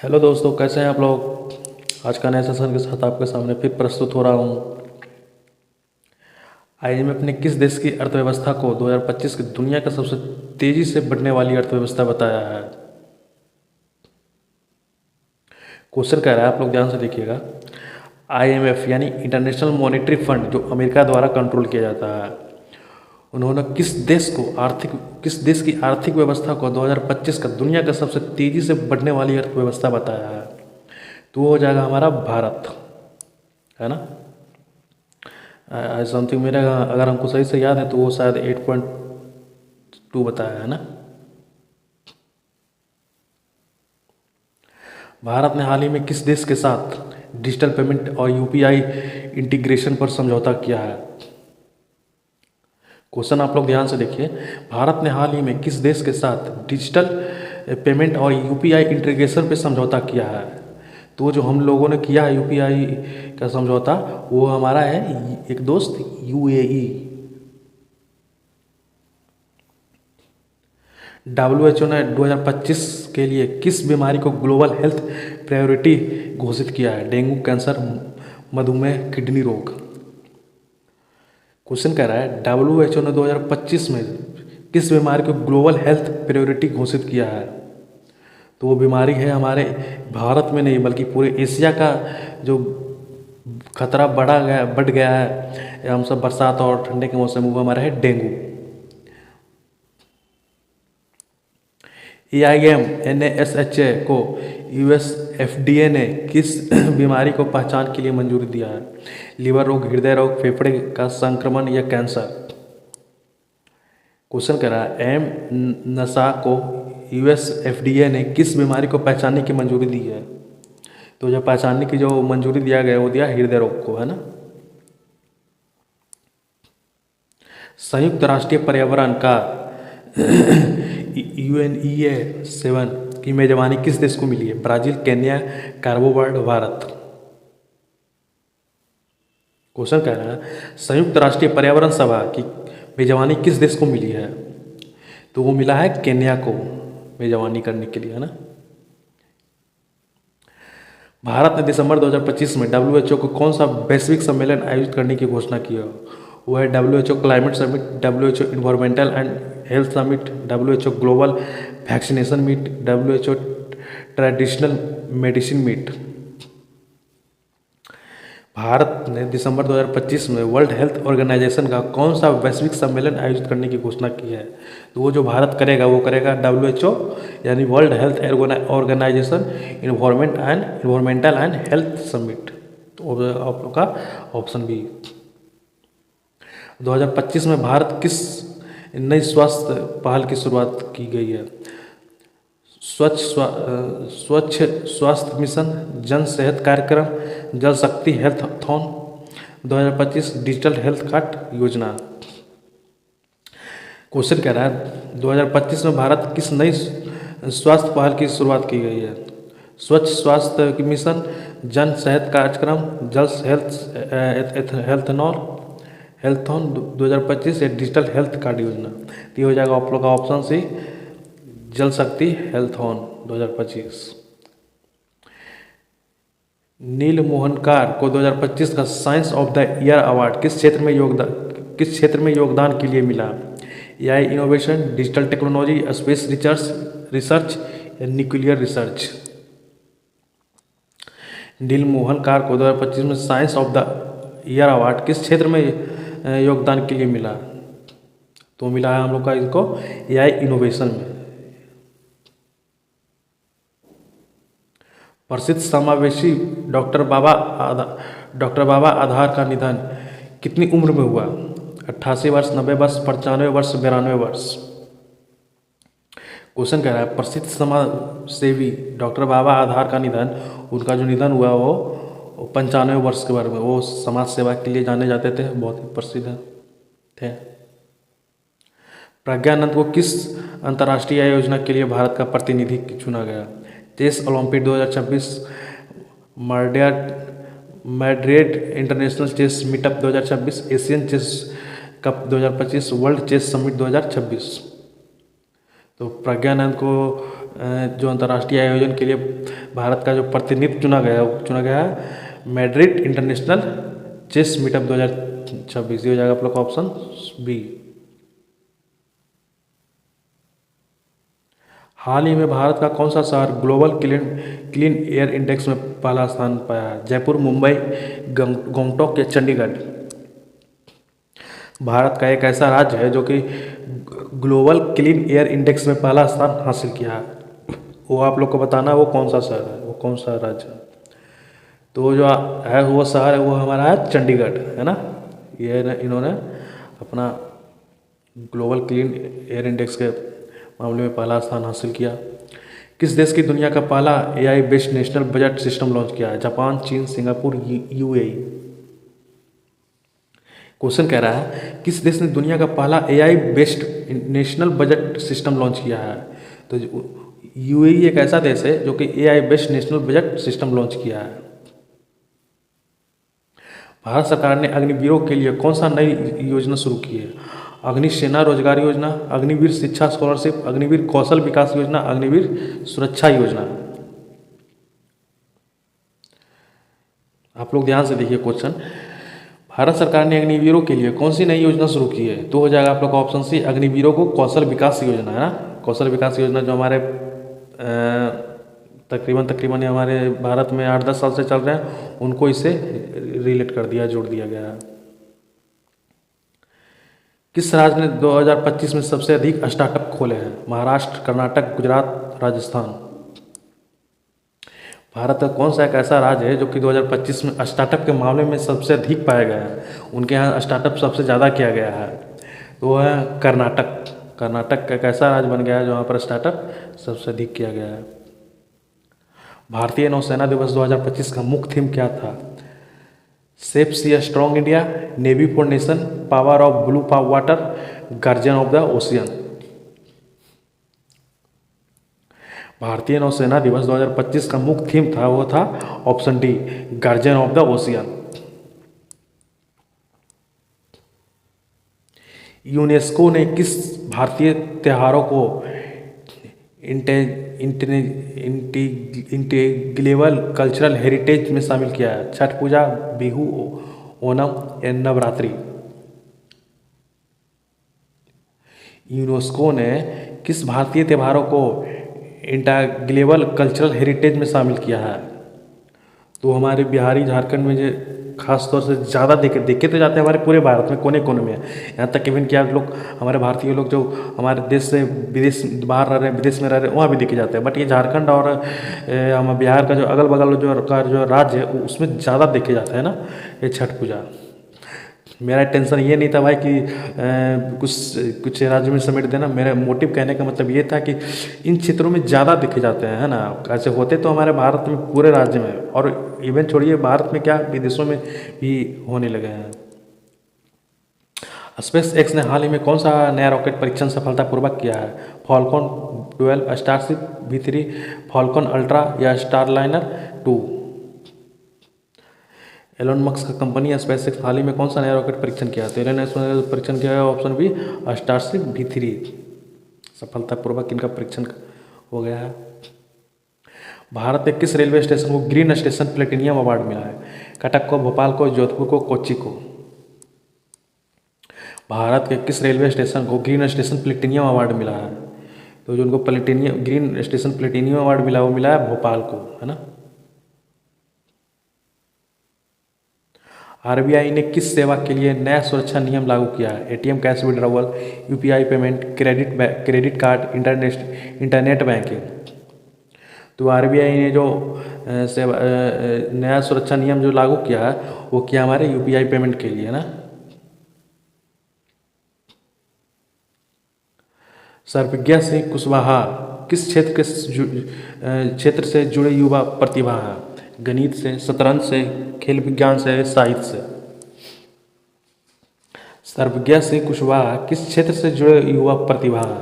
Hello दोस्तों, कैसे हैं आप लोग। आज का नए सेशन के साथ आपके सामने फिर प्रस्तुत हो रहा हूँ। आईएमएफ ने किस देश की अर्थव्यवस्था को 2025 की दुनिया का सबसे तेजी से बढ़ने वाली अर्थव्यवस्था बताया है। क्वेश्चन कह रहा है, आप लोग ध्यान से देखिएगा। आईएमएफ यानी इंटरनेशनल मॉनेटरी फंड, जो अमेरिका द्वारा कंट्रोल किया जाता है, उन्होंने किस देश की आर्थिक व्यवस्था को 2025 का दुनिया का सबसे तेजी से बढ़ने वाली अर्थव्यवस्था बताया है। तो वो हो जाएगा हमारा भारत, है ना। समथिंग मेरा, अगर हमको सही से याद है तो वो शायद 8.2 बताया है ना। भारत ने हाल ही में किस देश के साथ डिजिटल पेमेंट और यूपीआई इंटीग्रेशन पर समझौता किया है। क्वेश्चन आप लोग ध्यान से देखिए। भारत ने हाल ही में किस देश के साथ डिजिटल पेमेंट और यूपीआई इंटीग्रेशन पर समझौता किया है। तो जो हम लोगों ने किया है यूपीआई का समझौता, वो हमारा है एक दोस्त यूएई। डब्ल्यूएचओ ने 2025 के लिए किस बीमारी को ग्लोबल हेल्थ प्रायोरिटी घोषित किया है। डेंगू, कैंसर, मधुमेह, किडनी रोग। क्वेश्चन कह रहा है, डब्ल्यूएचओ ने 2025 में किस बीमारी को ग्लोबल हेल्थ प्रायोरिटी घोषित किया है। तो वो बीमारी है हमारे भारत में नहीं बल्कि पूरे एशिया का जो खतरा बढ़ गया है, हम सब बरसात और ठंडे के मौसम में, वो हमारा है डेंगू। एआईएम एनएसएचए को यूएस एफडीए ने किस बीमारी को पहचान के लिए मंजूरी दिया है। लीवर रोग, हृदय रोग, फेफड़े का संक्रमण या कैंसर। क्वेश्चन कह रहा है, एम नशा को यूएस एफडीए ने किस बीमारी को पहचानने की मंजूरी दी है। तो जो पहचानने की जो मंजूरी दिया गया वो दिया हृदय रोग को, है ना। संयुक्त राष्ट्रीय पर्यावरण का UNEA 7 की मेजबानी किस देश को मिली है। Brazil, Kenya, कार्बो word, Bharat. Question कह रहा है, संयुक्त राष्ट्रीय पर्यावरण सभा की मेजबानी किस देश को मिली है। तो वो मिला है केन्या को मेजबानी करने के लिए, है ना। भारत ने दिसंबर 2025 में डब्ल्यूएचओ को कौन सा वैश्विक सम्मेलन आयोजित करने की घोषणा की है। वो है WHO climate summit, WHO environmental and health summit, WHO global vaccination meet, WHO traditional medicine meet. Bharat ने दिसंबर 2025 में वर्ल्ड हेल्थ ऑर्गेनाइजेशन का कौन सा वैश्विक सम्मेलन आयोजित करने की घोषणा की है। तो वो जो भारत करेगा वो करेगा डब्ल्यूएचओ यानी world health organization environmental and health summit. तो आप लोग का ऑप्शन बी। 2025 में भारत किस नई स्वास्थ्य पहल की शुरुआत की गई है। स्वच्छ स्वास्थ्य मिशन, जन सेहत कार्यक्रम, जल शक्ति हेल्थथॉन, 2025 डिजिटल हेल्थ कार्ड योजना। क्वेश्चन कह रहा है, 2025 में भारत किस नई स्वास्थ्य पहल की शुरुआत की गई है। स्वच्छ स्वास्थ्य मिशन, जन सेहत कार्यक्रम, जल हेल्थथॉन 2025 या डिजिटल हेल्थ कार्ड योजना। तो ये हो जाएगा आप लोग का ऑप्शन सी, जल शक्ति हेल्थथॉन 2025। नील मोहनकार को 2025 का science of the year award किस क्षेत्र में योगदान के लिए मिला। AI innovation, digital technology, space research या न्यूक्लियर रिसर्च। नील मोहनकार को 2025 में science of the year award किस क्षेत्र में योगदान के लिए मिला। तो मिला है हम लोग का इनको एआई इनोवेशन में। प्रसिद्ध समावेशी डॉक्टर बाबा आधार का निधन कितनी उम्र में हुआ। 88 वर्ष, 90 वर्ष, 95 वर्ष, 92 वर्ष। क्वेश्चन कह रहा है, प्रसिद्ध समाज सेवी डॉक्टर बाबा आधार का निधन, उनका जो निधन हुआ वो 95 वर्ष के बारे में। वो समाज सेवा के लिए जाने जाते थे, बहुत ही प्रसिद्ध थे। प्रज्ञानंद को किस अंतर्राष्ट्रीय योजना के लिए भारत का प्रतिनिधि चुना गया। Chess Olympic 2026, Madrid international chess meetup 2026, Asian chess cup 2025, world chess summit 2026। तो प्रज्ञानंद को जो अंतर्राष्ट्रीय आयोजन के लिए भारत का जो प्रतिनिधि चुना गया है मैड्रिड इंटरनेशनल चेस मीटअप 2026। ये हो जाएगा आप लोग का ऑप्शन बी। हाल ही में भारत का कौन सा शहर ग्लोबल क्लीन एयर इंडेक्स में पहला स्थान पाया है? जयपुर, मुंबई, गंगटोक या चंडीगढ़? भारत का एक ऐसा राज्य है जो कि ग्लोबल क्लीन एयर इंडेक्स में पहला स्थान हासिल किया है। वो आप लोग को बताना है वो कौन सा शहर है, वो कौन सा राज्य है। तो जो है वो शहर है वो हमारा है चंडीगढ़, है ना। ये इन्होंने अपना ग्लोबल क्लीन एयर इंडेक्स के मामले में पहला स्थान हासिल किया। किस देश की दुनिया का पहला AI based national budget system launch किया है? जापान, चीन, सिंगापुर, यूएई? क्वेश्चन कह रहा है किस देश ने दुनिया का पहला AI based national budget system launch किया है? तो यूएई एक ऐसा देश है जो कि AI based national budget system launch किया है। भारत सरकार ने अग्निवीरों के लिए कौन सा नई योजना शुरू की है? अग्नि सेना रोजगार योजना, अग्निवीर शिक्षा स्कॉलरशिप, अग्निवीर कौशल विकास योजना, अग्निवीर सुरक्षा योजना? आप लोग ध्यान से देखिए क्वेश्चन। भारत सरकार ने अग्निवीरों के लिए कौन सी नई योजना शुरू की है? तो हो जाएगा आप लोग का ऑप्शन सी, अग्निवीरों को कौशल विकास योजना, है ना। कौशल विकास योजना जो हमारे तकरीबन हमारे भारत में 8-10 साल से चल रहे हैं, उनको इससे रिलेट कर दिया, जोड़ दिया गया है। किस राज्य ने 2025 में सबसे अधिक स्टार्टअप खोले हैं? महाराष्ट्र, कर्नाटक, गुजरात, राजस्थान? भारत का कौन सा एक ऐसा राज्य है जो कि 2025 में स्टार्टअप के मामले में सबसे अधिक पाया गया है, उनके यहाँ स्टार्टअप सबसे ज़्यादा किया गया है? तो वो है कर्नाटक। कर्नाटक का एक ऐसा राज्य बन गया है जहाँ पर स्टार्टअप सबसे अधिक किया गया है। भारतीय नौसेना दिवस 2025 का मुख्य थीम क्या था? Safe sea strong India, navy for nation, power of blue water, guardian of the ocean? भारतीय नौसेना दिवस 2025 का मुख्य थीम था वो था option D, guardian of the ocean. UNESCO ने किस भारतीय त्योहारों को इंटीग्रेबल कल्चरल हेरिटेज में शामिल किया है? छठ पूजा, बिहू, ओणम या नवरात्रि? यूनेस्को ने किस भारतीय त्योहारों को इंटीग्रेबल कल्चरल हेरिटेज में शामिल किया है? तो हमारे बिहारी झारखंड में जो खास तौर से ज़्यादा देखे तो जाते हैं हमारे पूरे भारत में कोने कोने में। यहाँ तक इवन क्या लोग हमारे भारतीय लोग जो हमारे देश से विदेश बाहर रह रहे हैं, विदेश में रह रहे हैं, वहाँ भी देखे जाते हैं। बट ये झारखंड और हम बिहार का जो अगल बगल जो राज्य है उसमें ज़्यादा देखे जाता है ना ये छठ पूजा। मेरा टेंशन ये नहीं था भाई कि कुछ राज्य में समेट देना। मेरा मोटिव कहने का मतलब ये था कि इन क्षेत्रों में ज़्यादा देखे जाते हैं, है ना। ऐसे होते तो हमारे भारत में पूरे राज्य में, और इवन छोड़िए भारत में क्या विदेशों में भी होने लगे हैं। स्पेस एक्स ने हाल ही में कौन सा नया रॉकेट परीक्षण सफलतापूर्वक किया है? Falcon 12, starship V3, Falcon ultra या स्टारलाइनर 2? एलोन मस्क का कंपनी स्पेस एक्स हाल ही में कौन सा नया रॉकेट परीक्षण किया? तो एलोन मस्क ने परीक्षण किया है ऑप्शन बी, स्टारशिप V3। सफलतापूर्वक इनका परीक्षण हो गया है। भारत के किस रेलवे स्टेशन को ग्रीन स्टेशन प्लेटिनियम अवार्ड मिला है? कटक को, भोपाल को, जोधपुर को, कोच्चि को? भारत के किस रेलवे स्टेशन को ग्रीन स्टेशन प्लेटिनियम अवार्ड मिला है? तो जो उनको ग्रीन स्टेशन प्लेटिनियम अवार्ड मिला वो मिला है भोपाल को, है ना। आरबीआई ने किस सेवा के लिए नया सुरक्षा नियम लागू किया है? ATM cash withdrawal, UPI payment, credit card, internet banking? तो आरबीआई ने जो नया सुरक्षा नियम जो लागू किया है वो किया हमारे यूपीआई पेमेंट के लिए, है ना। सर्वज्ञ सिंह कुशवाहा किस क्षेत्र से जुड़े युवा प्रतिभा है? गणित से, शतरंज से, खेल विज्ञान से, साहित्य से? सर्वज्ञ सिंह कुशवाहा किस क्षेत्र से जुड़े युवा प्रतिभा है?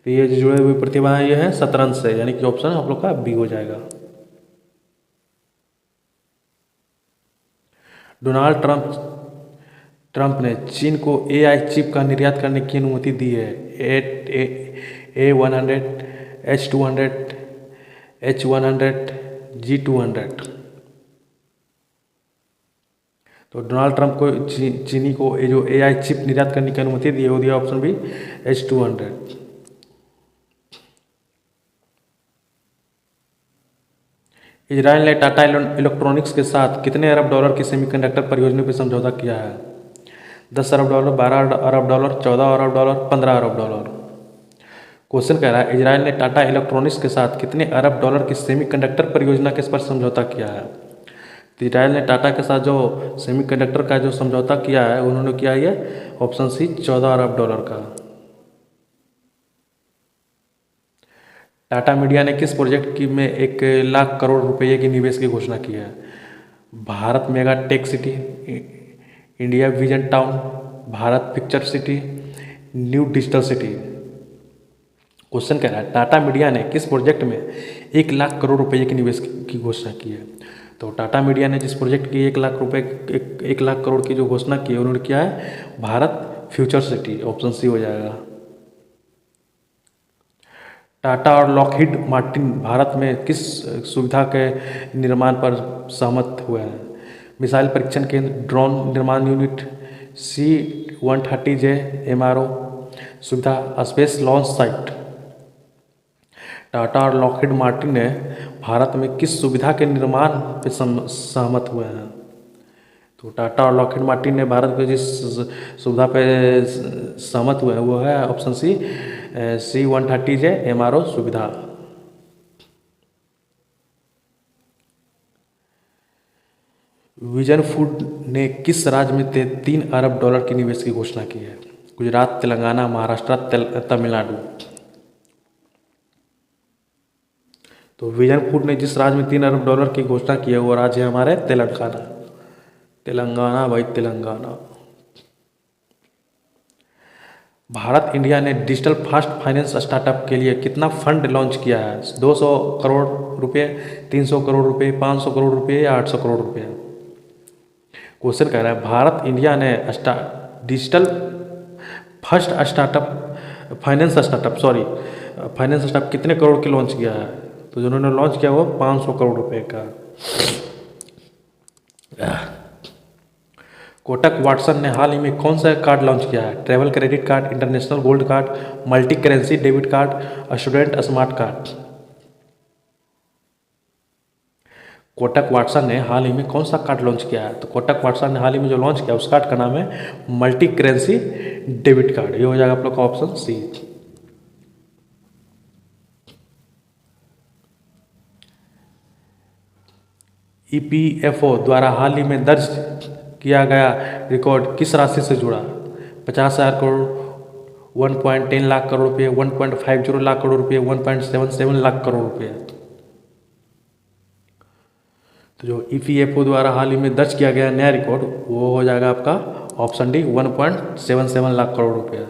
तो ये जो जुड़े हुए प्रतिभा है ये है शतरंज से, यानी कि ऑप्शन आप लोग का बी हो जाएगा। डोनाल्ड ट्रंप ने चीन को एआई चिप का निर्यात करने की अनुमति दी है। A100 H200, H100, G200। तो डोनाल्ड ट्रंप को चीनी को ये जो AI चिप निर्यात करने की अनुमति दी, वो दिया ऑप्शन बी H200। इजराइल ने टाटा इलेक्ट्रॉनिक्स के साथ कितने अरब डॉलर की सेमीकंडक्टर परियोजना पर समझौता किया है? 10 अरब डॉलर, 12 अरब डॉलर, 14 अरब डॉलर, 15 अरब डॉलर। क्वेश्चन कह रहा है इजराइल ने टाटा इलेक्ट्रॉनिक्स के साथ कितने अरब डॉलर की सेमीकंडक्टर परियोजना के पर समझौता किया है? तो इजराइल ने टाटा के साथ जो सेमीकंडक्टर का जो समझौता किया है, उन्होंने किया है ऑप्शन सी 14 अरब डॉलर का। टाटा मीडिया ने किस प्रोजेक्ट की में 1 लाख करोड़ रुपये की निवेश की घोषणा की है? Bharat mega tech city, India vision town, Bharat picture city, new digital city. Question कह रहा है टाटा मीडिया ने किस प्रोजेक्ट में 1 लाख करोड़ रुपये के निवेश की घोषणा की है? तो टाटा मीडिया ने जिस प्रोजेक्ट की 1 लाख करोड़ की जो घोषणा की है, उन्होंने किया है Bharat future city. Option C हो जाएगा। टाटा और लॉकहीड मार्टिन भारत में किस सुविधा के निर्माण पर सहमत हुए हैं? मिसाइल परीक्षण केंद्र, ड्रोन निर्माण यूनिट, C-130J MRO सुविधा, स्पेस लॉन्च साइट। टाटा और लॉकहीड मार्टिन ने भारत में किस सुविधा के निर्माण पर सहमत हुए हैं? तो टाटा और लॉकहीड मार्टिन ने भारत में जिस सुविधा पे सहमत हुए हैं, वो है ऑप्शन सी C-130J MRO सुविधा। विजन फूड ने किस राज्य में 3 अरब डॉलर की निवेश की घोषणा की है? गुजरात, तेलंगाना, महाराष्ट्र, तमिलनाडु। तो विजन फूड ने जिस राज्य में 3 अरब डॉलर की घोषणा की है, वो राज्य है हमारे तेलंगाना। तेलंगाना भाई, तेलंगाना। भारत इंडिया ने डिजिटल फास्ट फाइनेंस स्टार्टअप के लिए कितना फंड लॉन्च किया है? 200 करोड़ रुपये, 300 करोड़ रुपये, 500 करोड़ रुपये या 800 करोड़ रुपये? क्वेश्चन कह रहा है भारत इंडिया ने digital first startup finance startup कितने करोड़ की लॉन्च किया है? तो जिन्होंने लॉन्च किया वो 500 करोड़ रुपये का। कोटक वाटसन ने हाल ही में कौन सा कार्ड लॉन्च किया है? Travel credit card, international gold card, multi currency debit card, student smart card. Kotak Watson ने हाल ही में कौन सा कार्ड लॉन्च किया है? तो कोटक वाटसन ने हाल ही में जो लॉन्च किया उस कार्ड का नाम है मल्टी करेंसी डेबिट कार्ड। ये हो जाएगा आप लोग का ऑप्शन सी। EPFO द्वारा हाल ही में दर्ज किया गया रिकॉर्ड किस राशि से जुड़ा? 50,000 करोड़, 1.10 लाख करोड़ रुपये, 1.50 लाख करोड़ रुपये, 1.77 लाख करोड़ रुपये। तो जो EPFO द्वारा हाल ही में दर्ज किया गया नया रिकॉर्ड, वो हो जाएगा आपका ऑप्शन डी 1.77 लाख करोड़ रुपये।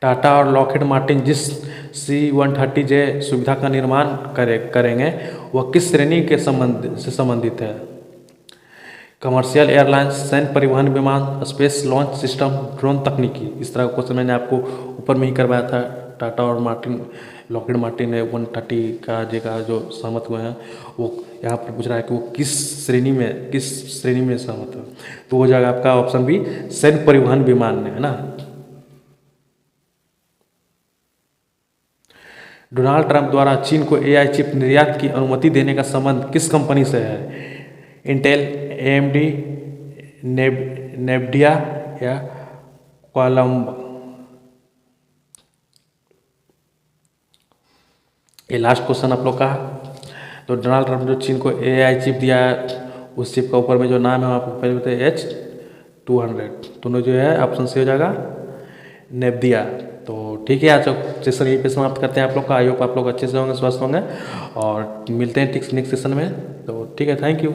टाटा और लॉकहीड मार्टिन जिस C-130J सुविधा का निर्माण करेंगे, वह किस श्रेणी के से संबंधित है? कमर्शियल एयरलाइंस, सैन्य परिवहन विमान, स्पेस लॉन्च सिस्टम, ड्रोन तकनीकी। इस तरह का क्वेश्चन मैंने आपको ऊपर में ही करवाया था। टाटा और लॉकहीड मार्टिन ने 130J का जो सहमत हुए हैं, वो यहाँ पर पूछ रहा है कि वो किस श्रेणी में सहमत है। तो हो जाएगा आपका ऑप्शन बी सैन्य परिवहन विमान में, है ना। डोनाल्ड ट्रंप द्वारा चीन को AI चिप निर्यात की अनुमति देने का संबंध किस कंपनी से है? इंटेल, AMD, नेविडिया या क्वालकॉम? ये लास्ट क्वेश्चन आप लोग का। तो डोनाल्ड ट्रंप जो चीन को AI चिप दिया है, उस चिप का ऊपर में जो नाम है आपको पहले बताइए H200। दोनों जो है ऑप्शन सी हो जाएगा नेविडिया। तो ठीक है, आज सेशन यहीं पे समाप्त करते हैं आप लोग का। आई होप आप लोग अच्छे से होंगे, स्वस्थ होंगे, और मिलते हैं नेक्स्ट सेशन में। तो ठीक है, थैंक यू।